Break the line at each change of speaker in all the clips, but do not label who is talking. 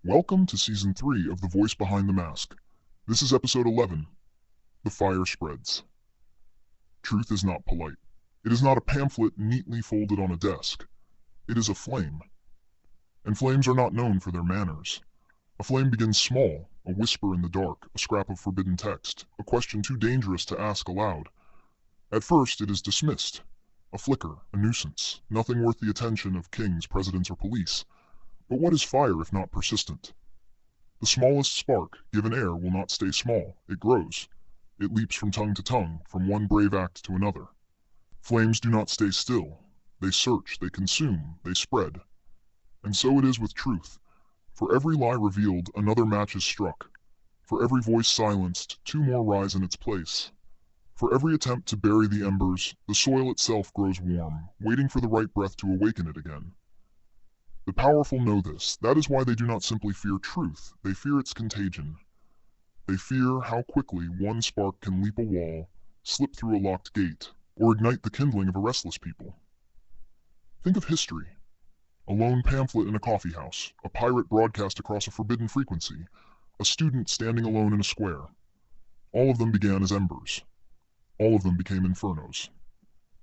Welcome to Season 3 of The Voice Behind the Mask. This is Episode 11, The Fire Spreads. Truth is not polite. It is not a pamphlet neatly folded on a desk. It is a flame. And flames are not known for their manners. A flame begins small, a whisper in the dark, a scrap of forbidden text, a question too dangerous to ask aloud. At first it is dismissed. A flicker, a nuisance, nothing worth the attention of kings, presidents, or police. But what is fire if not persistent? The smallest spark, given air, will not stay small. It grows. It leaps from tongue to tongue, from one brave act to another. Flames do not stay still. They search, they consume, they spread. And so it is with truth. For every lie revealed, another match is struck. For every voice silenced, two more rise in its place. For every attempt to bury the embers, the soil itself grows warm, waiting for the right breath to awaken it again. The powerful know this. That is why they do not simply fear truth, they fear its contagion. They fear how quickly one spark can leap a wall, slip through a locked gate, or ignite the kindling of a restless people. Think of history. A lone pamphlet in a coffee house, a pirate broadcast across a forbidden frequency, a student standing alone in a square. All of them began as embers. All of them became infernos.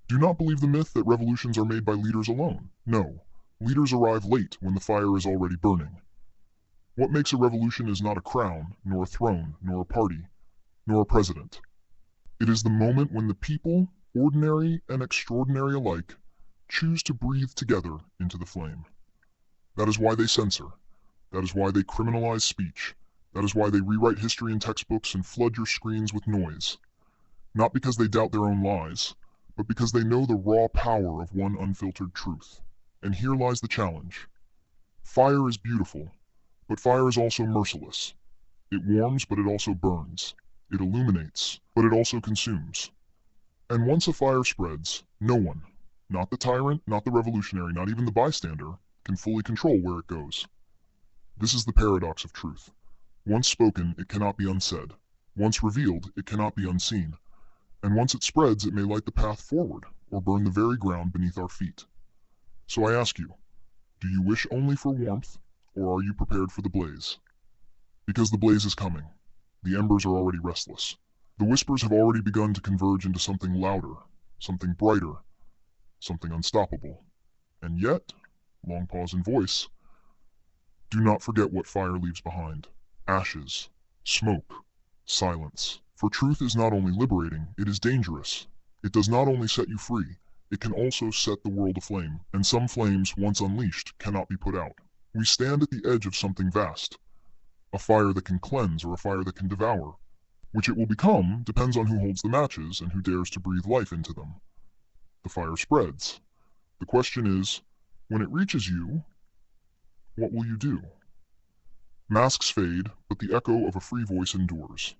Do not believe the myth that revolutions are made by leaders alone. No. Leaders arrive late when the fire is already burning. What makes a revolution is not a crown, nor a throne, nor a party, nor a president. It is the moment when the people, ordinary and extraordinary alike, choose to breathe together into the flame. That is why they censor. That is why they criminalize speech. That is why they rewrite history in textbooks and flood your screens with noise. Not because they doubt their own lies, but because they know the raw power of one unfiltered truth. And here lies the challenge. Fire is beautiful, but fire is also merciless. It warms, but it also burns. It illuminates, but it also consumes. And once a fire spreads, no one, not the tyrant, not the revolutionary, not even the bystander, can fully control where it goes. This is the paradox of truth. Once spoken, it cannot be unsaid. Once revealed, it cannot be unseen. And once it spreads, it may light the path forward, or burn the very ground beneath our feet. So I ask you, do you wish only for warmth, or are you prepared for the blaze? Because the blaze is coming. The embers are already restless. The whispers have already begun to converge into something louder, something brighter, something unstoppable. And yet, long pause in voice, do not forget what fire leaves behind. Ashes, smoke, silence. For truth is not only liberating, it is dangerous. It does not only set you free, it can also set the world aflame, and some flames, once unleashed, cannot be put out. We stand at the edge of something vast, a fire that can cleanse or a fire that can devour. Which it will become depends on who holds the matches and who dares to breathe life into them. The fire spreads. The question is, when it reaches you, what will you do? Masks fade, but the echo of a free voice endures.